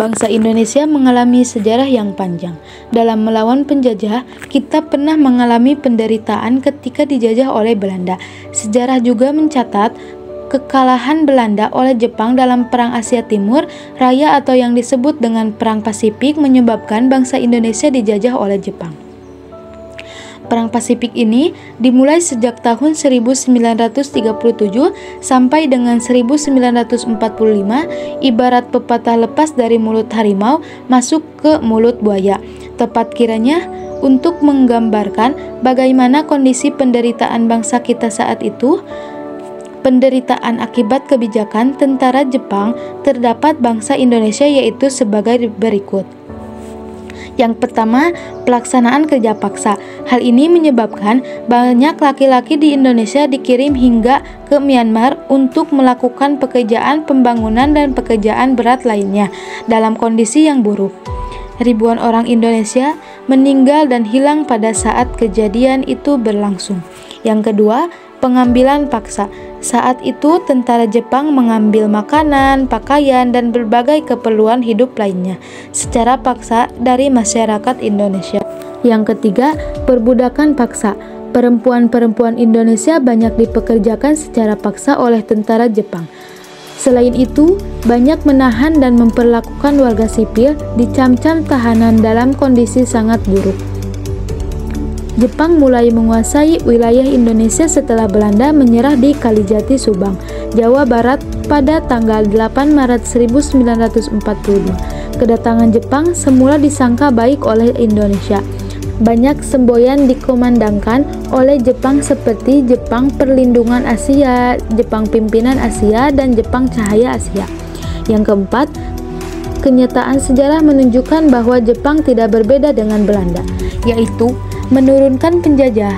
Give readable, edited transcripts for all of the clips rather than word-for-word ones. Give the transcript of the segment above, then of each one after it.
Bangsa Indonesia mengalami sejarah yang panjang. Dalam melawan penjajah, kita pernah mengalami penderitaan ketika dijajah oleh Belanda. Sejarah juga mencatat kekalahan Belanda oleh Jepang dalam Perang Asia Timur Raya atau yang disebut dengan Perang Pasifik menyebabkan bangsa Indonesia dijajah oleh Jepang. Perang Pasifik ini dimulai sejak tahun 1937 sampai dengan 1945, ibarat pepatah lepas dari mulut harimau masuk ke mulut buaya. Tepat kiranya untuk menggambarkan bagaimana kondisi penderitaan bangsa kita saat itu. Penderitaan akibat kebijakan tentara Jepang terdapat bangsa Indonesia yaitu sebagai berikut. Yang pertama, pelaksanaan kerja paksa. Hal ini menyebabkan banyak laki-laki di Indonesia dikirim hingga ke Myanmar untuk melakukan pekerjaan pembangunan dan pekerjaan berat lainnya dalam kondisi yang buruk. Ribuan orang Indonesia meninggal dan hilang pada saat kejadian itu berlangsung. Yang kedua, pengambilan paksa. Saat itu tentara Jepang mengambil makanan, pakaian, dan berbagai keperluan hidup lainnya secara paksa dari masyarakat Indonesia. Yang ketiga, perbudakan paksa. Perempuan-perempuan Indonesia banyak dipekerjakan secara paksa oleh tentara Jepang. Selain itu, banyak menahan dan memperlakukan warga sipil dicam-cam tahanan dalam kondisi sangat buruk. Jepang mulai menguasai wilayah Indonesia setelah Belanda menyerah di Kalijati, Subang, Jawa Barat pada tanggal 8 Maret 1942. Kedatangan Jepang semula disangka baik oleh Indonesia. Banyak semboyan dikomandangkan oleh Jepang seperti Jepang Perlindungan Asia, Jepang Pimpinan Asia, dan Jepang Cahaya Asia. Yang keempat, kenyataan sejarah menunjukkan bahwa Jepang tidak berbeda dengan Belanda, yaitu menurunkan penjajah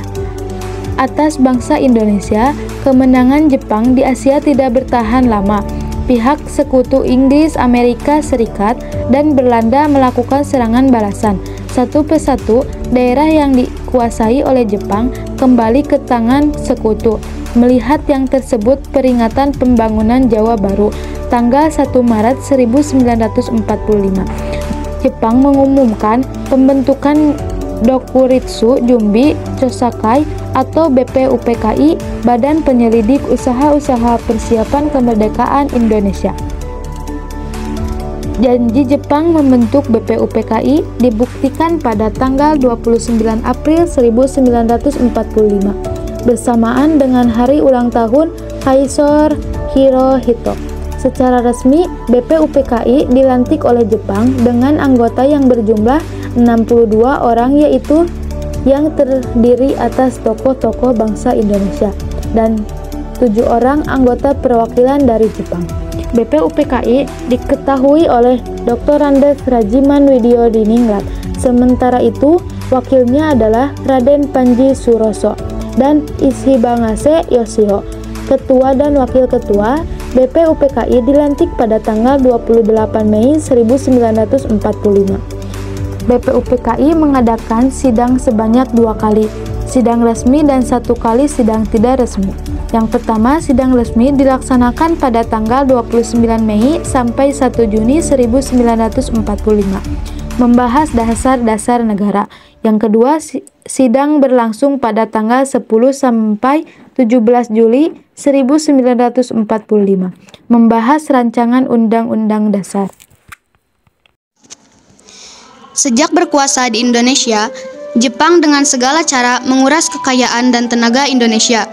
atas bangsa Indonesia. Kemenangan Jepang di Asia tidak bertahan lama. Pihak sekutu Inggris, Amerika Serikat, dan Belanda melakukan serangan balasan. Satu persatu, daerah yang dikuasai oleh Jepang kembali ke tangan sekutu. Melihat yang tersebut, peringatan pembangunan Jawa Baru, tanggal 1 Maret 1945. Jepang mengumumkan pembentukan Dokuritsu Jumbi Chosakai atau BPUPKI, Badan Penyelidik Usaha-Usaha Persiapan Kemerdekaan Indonesia. Janji Jepang membentuk BPUPKI dibuktikan pada tanggal 29 April 1945 bersamaan dengan hari ulang tahun Kaisar Hirohito. Secara resmi, BPUPKI dilantik oleh Jepang dengan anggota yang berjumlah 62 orang, yaitu yang terdiri atas tokoh-tokoh bangsa Indonesia dan 7 orang anggota perwakilan dari Jepang. BPUPKI diketahui oleh Dr. Andes Rajiman Widyodiningrat. Sementara itu, wakilnya adalah Raden Panji Suroso dan Ishibangase Yoshio. Ketua dan wakil ketua BPUPKI dilantik pada tanggal 28 Mei 1945. BPUPKI mengadakan sidang sebanyak 2 kali, sidang resmi dan 1 kali sidang tidak resmi. Yang pertama, sidang resmi dilaksanakan pada tanggal 29 Mei sampai 1 Juni 1945, membahas dasar-dasar negara. Yang kedua, sidang berlangsung pada tanggal 10 sampai 17 Juli 1945, membahas rancangan Undang-Undang Dasar. Sejak berkuasa di Indonesia, Jepang dengan segala cara menguras kekayaan dan tenaga Indonesia.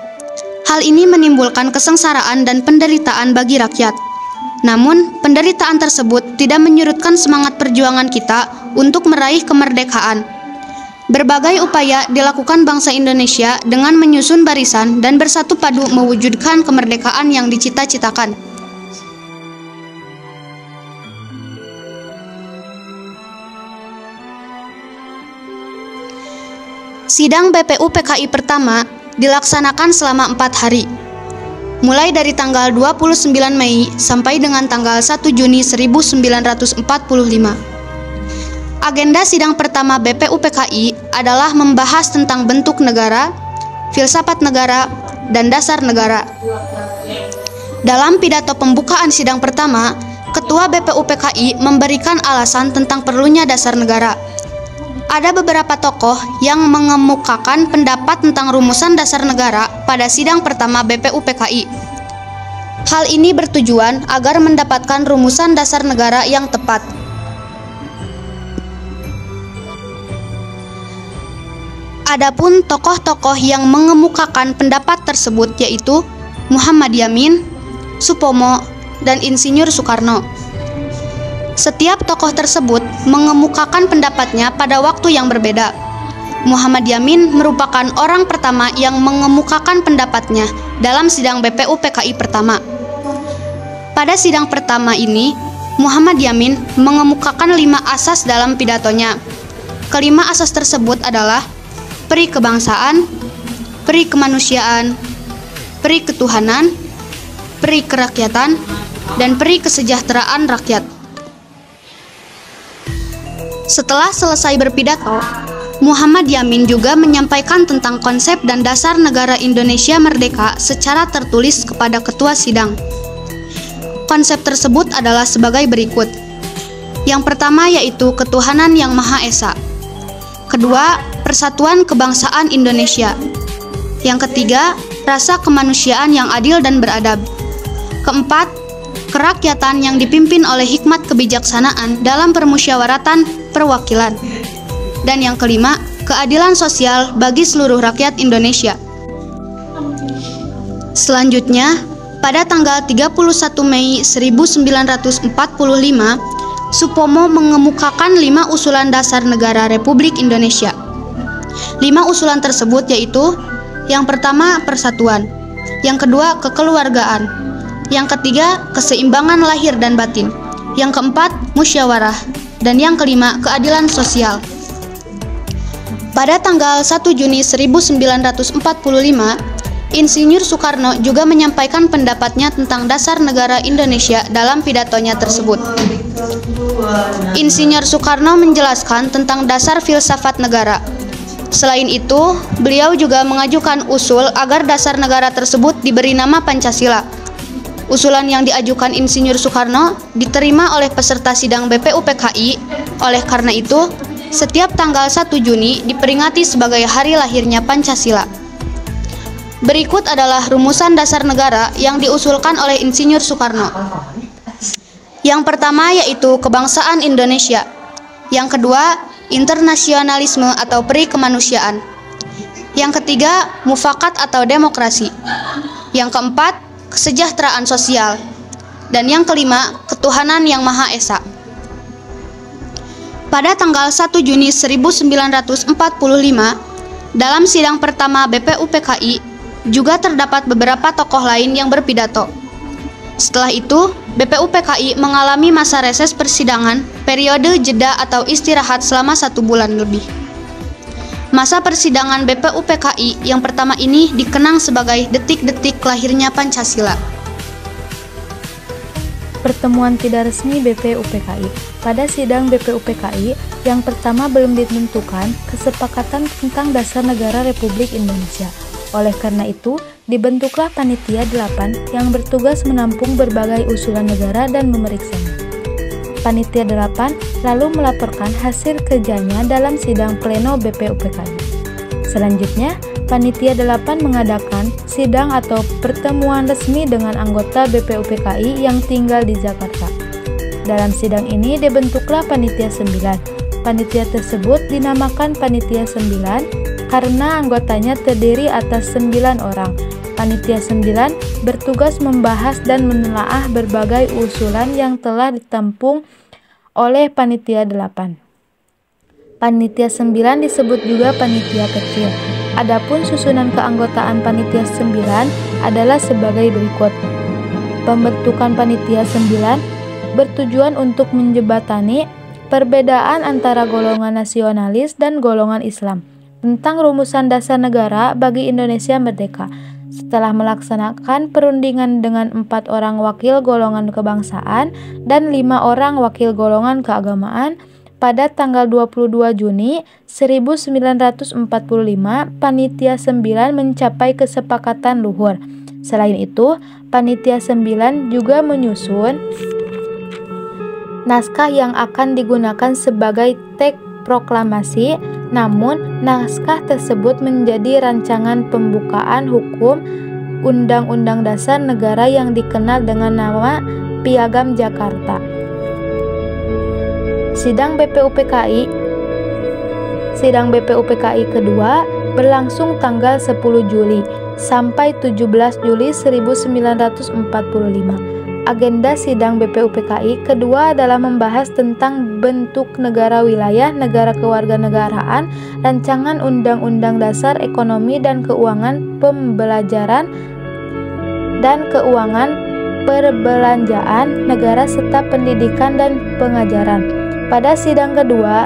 Hal ini menimbulkan kesengsaraan dan penderitaan bagi rakyat. Namun, penderitaan tersebut tidak menyurutkan semangat perjuangan kita untuk meraih kemerdekaan. Berbagai upaya dilakukan bangsa Indonesia dengan menyusun barisan dan bersatu padu mewujudkan kemerdekaan yang dicita-citakan. Sidang BPUPKI pertama dilaksanakan selama 4 hari, mulai dari tanggal 29 Mei sampai dengan tanggal 1 Juni 1945. Agenda sidang pertama BPUPKI adalah membahas tentang bentuk negara, filsafat negara, dan dasar negara. Dalam pidato pembukaan sidang pertama, Ketua BPUPKI memberikan alasan tentang perlunya dasar negara. Ada beberapa tokoh yang mengemukakan pendapat tentang rumusan dasar negara pada sidang pertama BPUPKI. Hal ini bertujuan agar mendapatkan rumusan dasar negara yang tepat. Adapun tokoh-tokoh yang mengemukakan pendapat tersebut yaitu Muhammad Yamin, Supomo, dan Insinyur Soekarno. Setiap tokoh tersebut mengemukakan pendapatnya pada waktu yang berbeda. Muhammad Yamin merupakan orang pertama yang mengemukakan pendapatnya dalam sidang BPUPKI pertama. Pada sidang pertama ini, Muhammad Yamin mengemukakan 5 asas dalam pidatonya. Kelima asas tersebut adalah peri kebangsaan, peri kemanusiaan, peri ketuhanan, peri kerakyatan, dan peri kesejahteraan rakyat. Setelah selesai berpidato, Muhammad Yamin juga menyampaikan tentang konsep dan dasar negara Indonesia merdeka secara tertulis kepada ketua sidang. Konsep tersebut adalah sebagai berikut. Yang pertama yaitu ketuhanan yang Maha Esa. Kedua, persatuan kebangsaan Indonesia. Yang ketiga, rasa kemanusiaan yang adil dan beradab. Keempat, kerakyatan yang dipimpin oleh hikmat kebijaksanaan dalam permusyawaratan perwakilan. Dan yang kelima, keadilan sosial bagi seluruh rakyat Indonesia. Selanjutnya, pada tanggal 31 Mei 1945, Supomo mengemukakan 5 usulan dasar negara Republik Indonesia. 5 usulan tersebut yaitu: yang pertama, persatuan; yang kedua, kekeluargaan; yang ketiga, keseimbangan lahir dan batin; yang keempat, musyawarah; dan yang kelima, keadilan sosial. Pada tanggal 1 Juni 1945, Insinyur Soekarno juga menyampaikan pendapatnya tentang dasar negara Indonesia dalam pidatonya tersebut. Insinyur Soekarno menjelaskan tentang dasar filsafat negara. Selain itu, beliau juga mengajukan usul agar dasar negara tersebut diberi nama Pancasila. Usulan yang diajukan Insinyur Soekarno diterima oleh peserta sidang BPUPKI. Oleh karena itu, setiap tanggal 1 Juni diperingati sebagai hari lahirnya Pancasila. Berikut adalah rumusan dasar negara yang diusulkan oleh Insinyur Soekarno. Yang pertama yaitu kebangsaan Indonesia. Yang kedua, internasionalisme atau peri kemanusiaan. Yang ketiga, mufakat atau demokrasi. Yang keempat, kesejahteraan sosial. Dan yang kelima, ketuhanan yang Maha Esa. Pada tanggal 1 Juni 1945, dalam sidang pertama BPUPKI, juga terdapat beberapa tokoh lain yang berpidato. Setelah itu, BPUPKI mengalami masa reses persidangan, periode jeda atau istirahat selama 1 bulan lebih. Masa persidangan BPUPKI yang pertama ini dikenang sebagai detik-detik lahirnya Pancasila. Pertemuan tidak resmi BPUPKI. Pada sidang BPUPKI yang pertama belum ditentukan kesepakatan tentang dasar negara Republik Indonesia. Oleh karena itu, dibentuklah Panitia 8 yang bertugas menampung berbagai usulan negara dan memeriksanya. Panitia 8 lalu melaporkan hasil kerjanya dalam sidang pleno BPUPKI. Selanjutnya, Panitia 8 mengadakan sidang atau pertemuan resmi dengan anggota BPUPKI yang tinggal di Jakarta. Dalam sidang ini dibentuklah Panitia 9. Panitia tersebut dinamakan Panitia 9 karena anggotanya terdiri atas 9 orang. Panitia 9 bertugas membahas dan menelaah berbagai usulan yang telah ditampung oleh Panitia 8. Panitia 9 disebut juga panitia kecil. Adapun susunan keanggotaan Panitia 9 adalah sebagai berikut. Pembentukan Panitia 9 bertujuan untuk menjembatani perbedaan antara golongan nasionalis dan golongan Islam tentang rumusan dasar negara bagi Indonesia merdeka. Setelah melaksanakan perundingan dengan 4 orang wakil golongan kebangsaan dan 5 orang wakil golongan keagamaan, pada tanggal 22 Juni 1945, Panitia 9 mencapai kesepakatan luhur. Selain itu, Panitia 9 juga menyusun naskah yang akan digunakan sebagai teks proklamasi, namun naskah tersebut menjadi rancangan pembukaan hukum Undang-Undang Dasar Negara yang dikenal dengan nama Piagam Jakarta. Sidang BPUPKI kedua berlangsung tanggal 10 Juli sampai 17 Juli 1945. Agenda sidang BPUPKI kedua adalah membahas tentang bentuk negara wilayah, negara kewarganegaraan, rancangan undang-undang dasar, ekonomi dan keuangan, pembelajaran dan keuangan perbelanjaan negara serta pendidikan dan pengajaran. Pada sidang kedua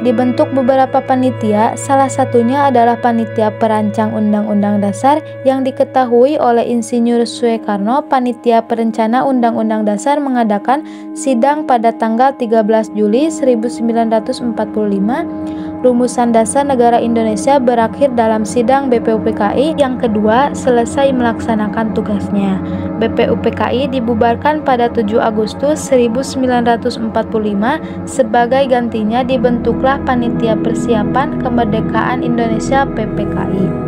dibentuk beberapa panitia, salah satunya adalah panitia perancang Undang-Undang Dasar yang diketahui oleh Insinyur Soekarno. Panitia perencana Undang-Undang Dasar mengadakan sidang pada tanggal 13 Juli 1945. Rumusan dasar negara Indonesia berakhir dalam sidang BPUPKI yang kedua selesai melaksanakan tugasnya. BPUPKI dibubarkan pada 7 Agustus 1945. Sebagai gantinya dibentuklah Panitia Persiapan Kemerdekaan Indonesia (PPKI).